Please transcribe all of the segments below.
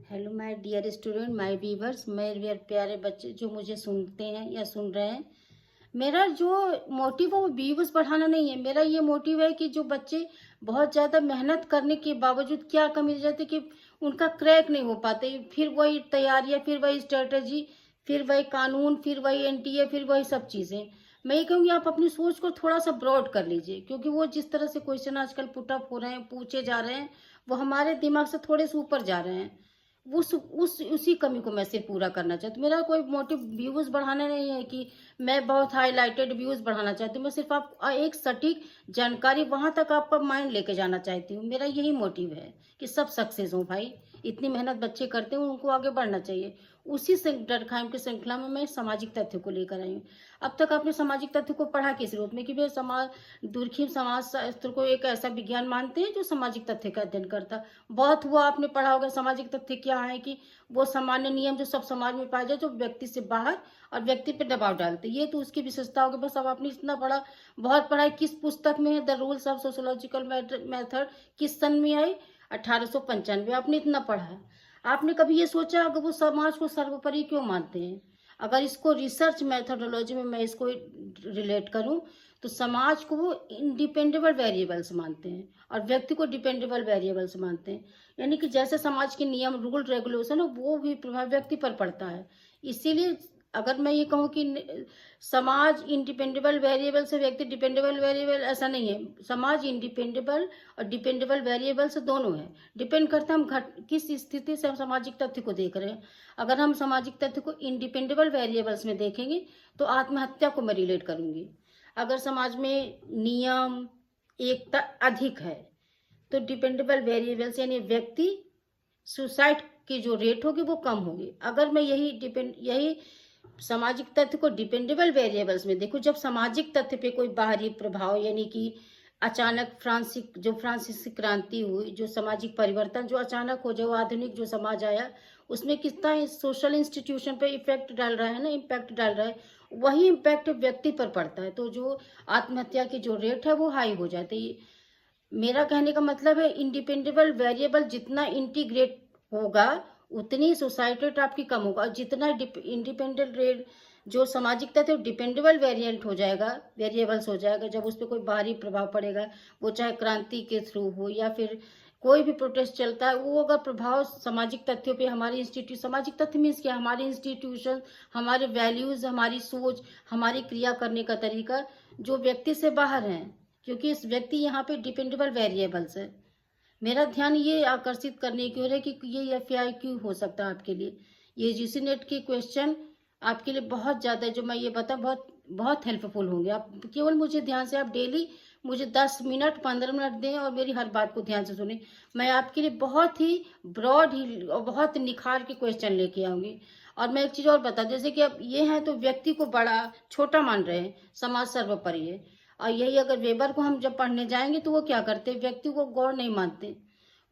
Hello my dear student, my viewers, मेरे प्यारे बच्चे जो मुझे सुनते हैं या सुन रहे हैं। मेरा जो मोटिव है वो व्यूवर्स बढ़ाना नहीं है। मेरा ये मोटिव है कि जो बच्चे बहुत ज़्यादा मेहनत करने के बावजूद क्या कमी रह जाती कि उनका क्रैक नहीं हो पाते, फिर वही तैयारियाँ, फिर वही स्ट्रेटजी, फिर वही कानून, फिर वही एनटीए, फिर वही सब चीज़ें। मैं ये कहूँगी आप अपनी सोच को थोड़ा सा ब्रॉड कर लीजिए, क्योंकि वो जिस तरह से क्वेश्चन आजकल पुट अप हो रहे हैं, पूछे जा रहे हैं, वो हमारे दिमाग से थोड़े से ऊपर जा रहे हैं। उस उसी कमी को मैं सिर्फ पूरा करना चाहती हूँ। मेरा कोई मोटिव व्यूज बढ़ाना नहीं है कि मैं बहुत हाईलाइटेड व्यूज बढ़ाना चाहती हूँ। मैं सिर्फ आप एक सटीक जानकारी वहां तक आपका माइंड लेके जाना चाहती हूँ। मेरा यही मोटिव है कि सब सक्सेस हो भाई। इतनी मेहनत बच्चे करते हैं, उनको आगे बढ़ना चाहिए। उसी से डरखाम की श्रृंखला में मैं सामाजिक तथ्य को लेकर आई हूँ। अब तक आपने सामाजिक तथ्य को पढ़ा किस रूप में कि वे समाज दूरखीम समाज शास्त्र को एक ऐसा विज्ञान मानते हैं जो सामाजिक तथ्य का अध्ययन करता। बहुत हुआ आपने पढ़ा होगा सामाजिक तथ्य क्या है कि वो सामान्य नियम जो सब समाज में पाए जाए, जो व्यक्ति से बाहर और व्यक्ति पर दबाव डालते। ये तो उसकी विशेषता होगी। बस अब आपने इतना पढ़ा, बहुत पढ़ा है। किस पुस्तक में है? The rules of sociological method किस सन में आई? 1895। आपने इतना पढ़ा है। आपने कभी ये सोचा अगर वो समाज को सर्वोपरि क्यों मानते हैं? अगर इसको रिसर्च मेथोडोलॉजी में मैं इसको रिलेट करूं तो समाज को वो इंडिपेंडेबल वेरिएबल्स मानते हैं और व्यक्ति को डिपेंडेबल वेरिएबल्स मानते हैं। यानी कि जैसे समाज के नियम, रूल, रेगुलेशन है, वो भी प्रभाव व्यक्ति पर पड़ता है। इसीलिए अगर मैं ये कहूँ कि समाज इंडिपेंडेबल वेरिएबल से व्यक्ति डिपेंडेबल वेरिएबल, ऐसा नहीं है। समाज इंडिपेंडेबल और डिपेंडेबल वेरिएबल से दोनों है। डिपेंड करता है हम किस स्थिति से हम सामाजिक तथ्य को देख रहे हैं। अगर हम सामाजिक तथ्य को इंडिपेंडेबल वेरिएबल्स में देखेंगे तो आत्महत्या को मैं रिलेट करूंगी। अगर समाज में नियम एकता अधिक है तो डिपेंडेबल वेरिएबल्स यानी व्यक्ति सुसाइड की जो रेट होगी वो कम होगी। अगर मैं यही सामाजिक तथ्य को डिपेंडेबल वेरिएबल्स में देखो, जब सामाजिक तथ्य पे कोई बाहरी प्रभाव यानी कि अचानक फ्रांसीसी क्रांति हुई, जो सामाजिक परिवर्तन जो अचानक हो, जो आधुनिक जो समाज आया, उसमें कितना सोशल इंस्टीट्यूशन पे इफेक्ट डाल रहा है ना, इम्पैक्ट डाल रहा है। वही इम्पैक्ट व्यक्ति पर पड़ता है, तो जो आत्महत्या की जो रेट है वो हाई हो जाती है। मेरा कहने का मतलब है इंडिपेंडेबल वेरिएबल जितना इंटीग्रेट होगा उतनी सोसाइटी रेट आपकी कम होगा, और जितना इंडिपेंडेंट रेट जो सामाजिक तथ्य डिपेंडेबल वेरिएंट हो जाएगा, वेरिएबल्स हो जाएगा, जब उस पर कोई बाहरी प्रभाव पड़ेगा, वो चाहे क्रांति के थ्रू हो या फिर कोई भी प्रोटेस्ट चलता है, वो अगर प्रभाव सामाजिक तथ्यों पे हमारे सामाजिक तथ्य मीन्स क्या? हमारे इंस्टीट्यूशन, हमारे वैल्यूज, हमारी सोच, हमारी क्रिया करने का तरीका जो व्यक्ति से बाहर है, क्योंकि इस व्यक्ति यहाँ पे डिपेंडेबल वेरिएबल्स है। मेरा ध्यान ये आकर्षित करने की ओर है कि ये FAQ हो सकता है आपके लिए। ये यूजी नेट के क्वेश्चन आपके लिए बहुत ज़्यादा, जो मैं ये बता, बहुत बहुत हेल्पफुल होंगे। आप केवल मुझे ध्यान से, आप डेली मुझे 10 मिनट 15 मिनट दें और मेरी हर बात को ध्यान से सुने। मैं आपके लिए बहुत ही ब्रॉड ही और बहुत निखार के क्वेश्चन लेके आऊँगी। और मैं एक चीज़ और बता, जैसे कि अब ये हैं तो व्यक्ति को बड़ा छोटा मान रहे हैं, समाज सर्वोपरि है। और यही अगर वेबर को हम जब पढ़ने जाएंगे तो वो क्या करते हैं? व्यक्ति को गौर नहीं मानते।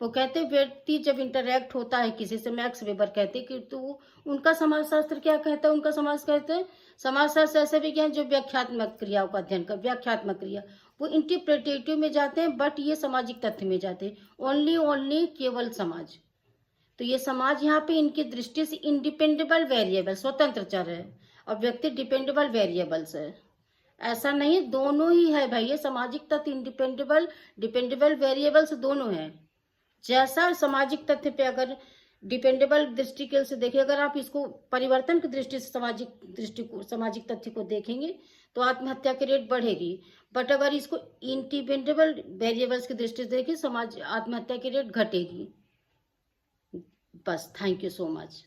वो कहते हैं व्यक्ति जब इंटरेक्ट होता है किसी से, मैक्स वेबर कहते हैं कि तो उनका समाजशास्त्र क्या कहता है? उनका समाज कहते हैं समाजशास्त्र ऐसा विज्ञान जो व्याख्यात्मक क्रियाओं का अध्ययन कर, व्याख्यात्मक क्रिया, वो इंटरप्रेटेटिव में जाते हैं, बट ये सामाजिक तथ्य में जाते हैं। ओनली केवल समाज। तो ये समाज यहाँ पे इनकी दृष्टि से इंडिपेंडेबल वेरिएबल, स्वतंत्र चर है, और व्यक्ति डिपेंडेबल वेरिएबल्स है। ऐसा नहीं, दोनों ही है भाई। ये सामाजिक तथ्य इंडिपेंडेबल डिपेंडेबल वेरिएबल्स दोनों हैं। जैसा सामाजिक तथ्य पे अगर डिपेंडेबल दृष्टिकोण से देखिए, अगर आप इसको परिवर्तन की दृष्टि से सामाजिक तथ्य को देखेंगे तो आत्महत्या की रेट बढ़ेगी। बट अगर इसको इंडिपेंडेबल वेरिएबल्स की दृष्टि से देखिए, समाज आत्महत्या की रेट घटेगी। बस, थैंक यू सो मच।